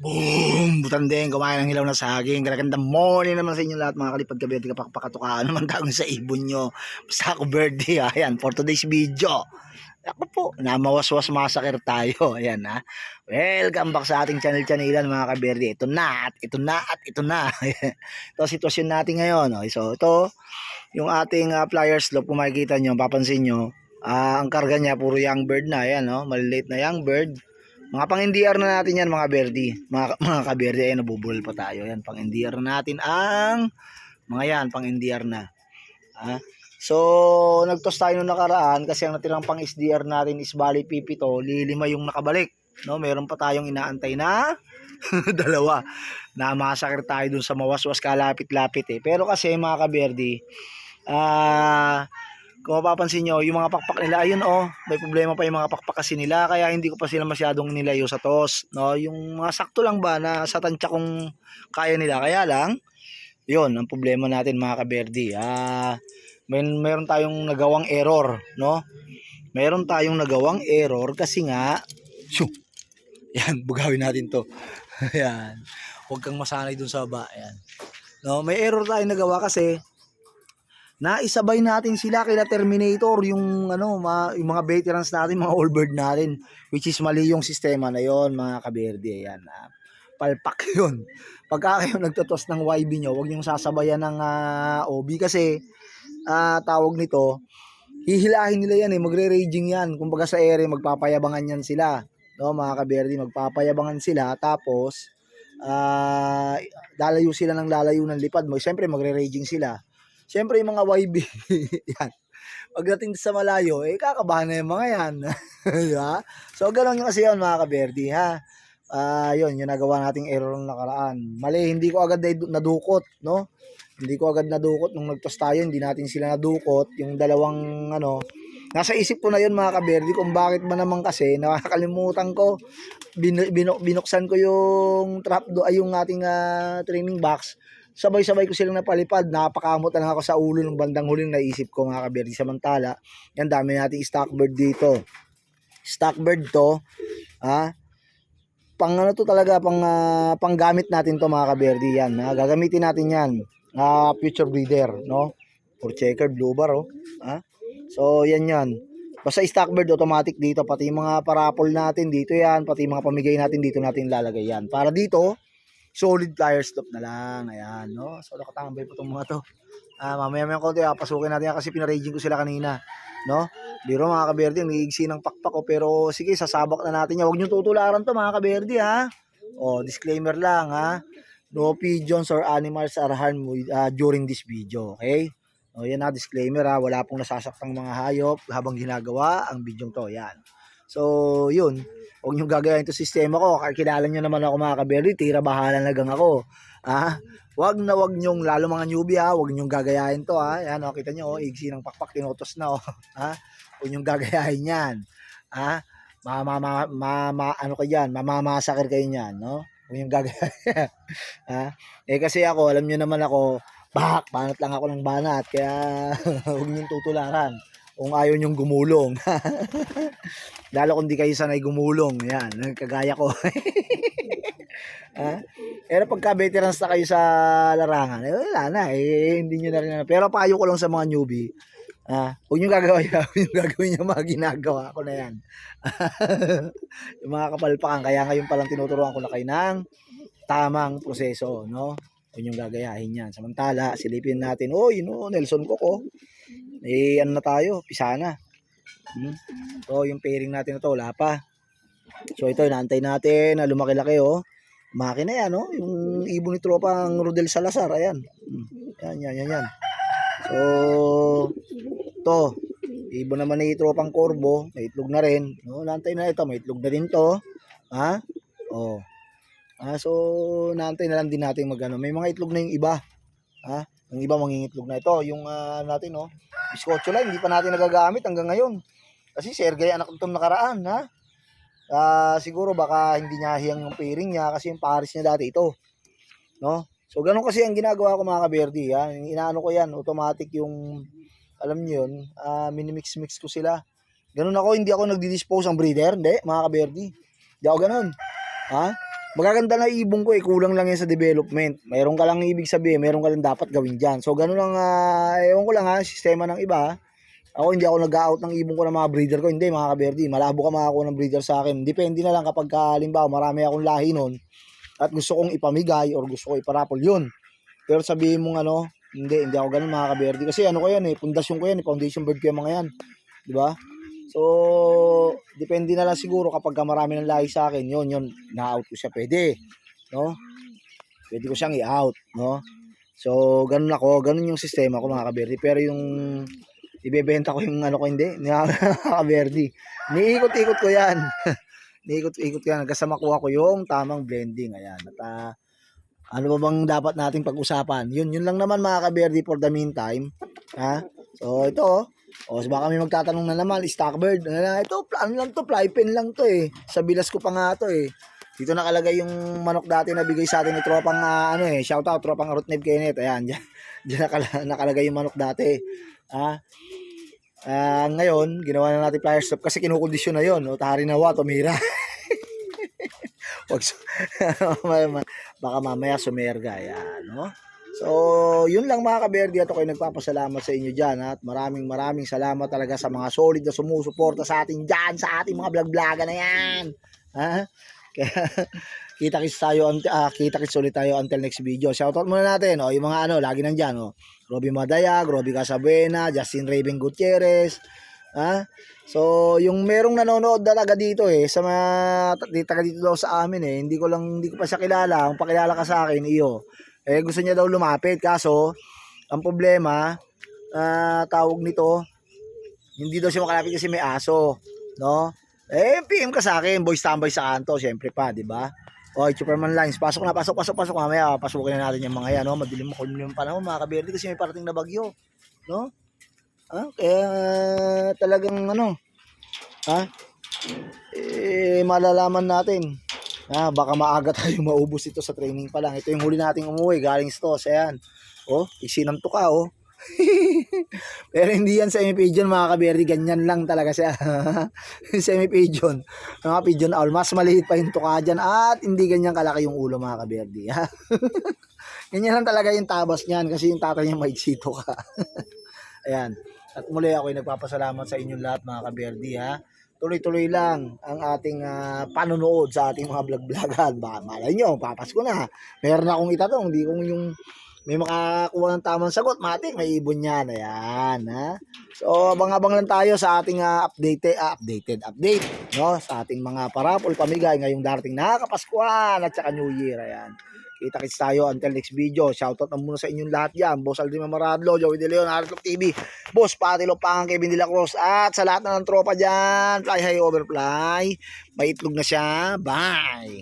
Boom! Butandeng, kumain ng hilaw na saging. Gandang morning naman sa inyo lahat mga kalipad kabete, kapakpakatukaan naman tawag sa ibon nyo. Basta ako birthday, ayan, for today's video. Ako po, namawaswas masakir tayo. Ayan ha. Welcome back sa ating channel-channel mga kaberde. Ito na at ito na at ito na. Ito sitwasyon natin ngayon. Okay? So ito, yung ating flyers slope, kung makikita nyo, papansin nyo, ang karga niya puro young bird na. Ayan, no? Maliliit na young bird. Mga pang-NDR na natin yan mga berdi. Mga kaberdi, ay nabubul pa tayo. Yan, pang-NDR na natin ang mga yan, pang-NDR na. So, nagtos tayo nung nakaraan kasi ang natirang pang-SDR natin is bali pipito, lilima yung nakabalik. No, meron pa tayong inaantay na dalawa. Na masakir tayo dun sa mawaswas kalapit-lapit eh. Pero kasi mga kaberdi, kung mapapansin nyo, yung mga pakpak nila, ayun may problema pa yung mga pakpak kasi nila, kaya hindi ko pa sila masyadong nilayo sa tos, no? Yung mga sakto lang ba na sa tansya kung kaya nila, kaya lang, yun, ang problema natin mga kaberdi, meron tayong nagawang error, no? Meron tayong nagawang error kasi nga, yan, bugawin natin to, yan, huwag kang masanay dun sa ba, yan, no? May error tayong nagawa kasi, naisabay natin sila kila Terminator, yung yung mga veterans natin, mga all bird natin, which is mali yung sistema na yon mga kaberde. Ayan, palpak yun. Pagka kayo nagtotos ng YB nyo, huwag nyo sasabayan ng OB kasi tawag nito, hihilahin nila yan magre-raging yan. Kumbaga sa ere, magpapayabangan yan sila, no mga kaberde, magpapayabangan sila, tapos lalayo sila ng lalayo ng lipad mo, siyempre magre-raging sila. Siyempre yung mga YB, yan. Pagdating sa malayo, kakabahan na yung mga yan. Diba? So, gano'n yung kasi yun mga kaberdi, ha? Yun, yung nagawa nating error ng nakaraan. Mali, hindi ko agad nadukot, no? Hindi ko agad nadukot nung nagtos tayo, hindi natin sila nadukot. Yung dalawang, nasa isip ko na yun mga kaberdi, kung bakit ba naman kasi, nakakalimutan ko, binuksan ko yung trap yung ating training box. Sabay-sabay ko silang napalipad, napakamot na lang ako sa ulo ng bandang huling naisip ko mga kaberdi. Samantala, yan, dami nating stock bird dito. Stock bird to, pang to talaga, pang gamit natin to mga kaberdi yan. Gagamitin natin yan, future breeder, no? For checker, blue bar, So, yan. Basta stock bird automatic dito, pati yung mga parapol natin dito yan, pati yung mga pamigay natin dito natin lalagay yan. Para dito, solid flyer stop na lang. Ayan, no? So, nakatambay po itong mga to. Mamaya konti, pasukin natin yan kasi pinaraging ko sila kanina, no? Biro mga kaberdi, ang iigsi ng pakpak ko, pero sige, sasabak na natin yan. Huwag nyo tutularan to mga kaberdi, ha? Disclaimer lang, ha? No pigeons or animals are harmed during this video, okay? Yan na, disclaimer, ha? Wala pong nasasaktang mga hayop habang ginagawa ang video to, yan. So, yun. Huwag nyo gagayahin ito sistema ko. Kilala nyo naman ako mga kaberdi, tira bahala na gang ako. Huwag nyong, lalo mga newbie huwag nyong gagayahin to Yan kita nyo, igsi ng pakpak, tinotos na Huwag nyong gagayahin yan. Ano kayo dyan, mamamasakir kayo nyan, no? Huwag nyong gagayahin. Kasi ako, alam nyo naman ako, banat lang ako ng banat, kaya huwag nyong tutularan kung ayaw nyong gumulong. Lalo kung di kayo sanay gumulong, yan, kagaya ko. Pero pagka veterans na kayo sa larangan, wala na, hindi nyo na rin. Pero payo ko lang sa mga newbie, huwag nyo gagawin yung mga ginagawa ko na yan. Yung mga kapalpakan, kaya ngayon palang tinuturuan ko na kayo ng tamang proseso, no? Huwag nyo gagayahin yan. Samantala, silipin natin, Nelson Coco, ano na tayo, pisana. So, yung pairing natin na to, wala pa. So, ito, inaantay natin na lumaki-laki, makina yan, yung ibon ni tropang Rodel Salazar, ayan. Yan. So, to, ibon naman ni tropang Corbo, may itlog na rin. Naantay na ito, may itlog na din to. So, naantay na lang din natin may mga itlog na yung iba. Yung iba mangingitlog na ito, yung natin, biskotso lang, hindi pa natin nagagamit hanggang ngayon. Kasi si Ergay anak itong nakaraan, siguro baka hindi niya hiyang yung pairing niya kasi yung pares niya dati ito, no? So ganun kasi ang ginagawa ko mga kaberdi, inaano ko yan, automatic yung, alam niyo yun, minimix ko sila. Ganun ako, hindi ako nagdi-dispose ang breeder, hindi mga kaberdi, hindi ako ganun, magaganda na ibon ko kulang lang yan sa development. Mayroon ka lang ibig sabihin, mayroon ka lang dapat gawin dyan. So, ganun lang, ewan ko lang sistema ng iba. Ako, hindi ako nag-out ng ibon ko ng mga breeder ko. Hindi, mga kaberdi. Malabo ka makakuha ng breeder sa akin. Depende na lang kapag halimbawa, marami akong lahi nun at gusto kong ipamigay or gusto ko iparapol yun. Pero sabihin mong hindi ako ganun, mga kaberdi. Kasi ko yan pundasyon ko yan, foundation bird ko yung mga yan. Di ba? So, depende na lang siguro kapag marami ng lahi sa akin, yun, na-out ko siya, pwede, no? Pwede ko siyang i-out, no? So, ganun yung sistema ko, mga kaberdi. Pero yung ibebenta ko yung ko, hindi, mga kaberdi. Niikot-ikot ko yan. Niikot-ikot ko yan, hanggang sa makuha ko yung tamang blending, ayan. At, ano ba bang dapat nating pag-usapan? Yun lang naman, mga kaberdi, for the meantime, ha? So, ito, so baka may magtatanong na naman, stockbird. Ito, ano lang to, fly pen lang to Sa bilas ko pa nga to Dito nakalagay yung manok dati na bigay sa atin ni tropang, shout out, tropang Rootneb Kenneth. Ayan, dyan nakalagay yung manok dati. Ngayon, ginawa na natin flyer stop kasi kinukondisyon na yun. Tari na tumira. Baka mamaya sumerga. Ayan, no? So, yun lang, mga kaberdi, at ako'y nagpapasalamat sa inyo dyan, at maraming salamat talaga sa mga solid na sumusuporta sa atin dyan, sa ating mga vlog-vloga na yan. Kaya, kita-kits ulit tayo until next video. Shoutout muna natin, yung mga lagi nandyan, Robby Madayag, Robby Casabuena, Justin Raven Gutierrez, So, yung merong nanonood talaga dito sa mga taga dito daw sa amin hindi ko pa siya kilala. Kung pakilala ka sa akin, gusto niya daw lumapit, kaso ang problema, tawag nito, hindi daw siya makalapit kasi may aso, no? PM ka sa akin, boy standby sa kanto, syempre pa, di ba? Superman Lines, pasok mamaya, pasukin na natin yung mga yan, no? Madilim yung panahon, mga kaberdi, kasi may parating na bagyo, no? Kaya talagang malalaman natin. Baka maaga tayo maubos ito sa training pa lang. Ito yung huli nating umuwi galing STOS. Ayan. Isinanto ka Pero hindi yan semi-pigeon, mga kaberdi. Ganyan lang talaga siya. Semi-pigeon. Mga pigeon owl. Mas maliit pa yung tuka dyan. At hindi ganyan kalaki yung ulo, mga kaberdi. Ganyan lang talaga yung tabas niyan. Kasi yung tatay niya maiksito ka. Ayan. At muli ako'y nagpapasalamat sa inyong lahat, mga kaberdi, Tuloy-tuloy lang ang ating panonood sa ating mga vlog-vlogan. Malay nyo, papasko na. Meron akong itatanong, hindi kong yung may makakuha ng tamang sagot. Matik, may ibon yan. Ayan, So, abang-abang lang tayo sa ating update, no? Sa ating mga parapol pamigay ngayong darating na Kapaskuhan at saka New Year. Ayan. Kita-kits tayo until next video. Shoutout na muna sa inyong lahat yan. Boss Aldrin Maradlo, Joey De Leon, Hardlock TV, Boss Pati Lopangan, Kevin De La Cruz, at sa lahat na ng tropa dyan, fly high overfly. May itlog na siya. Bye!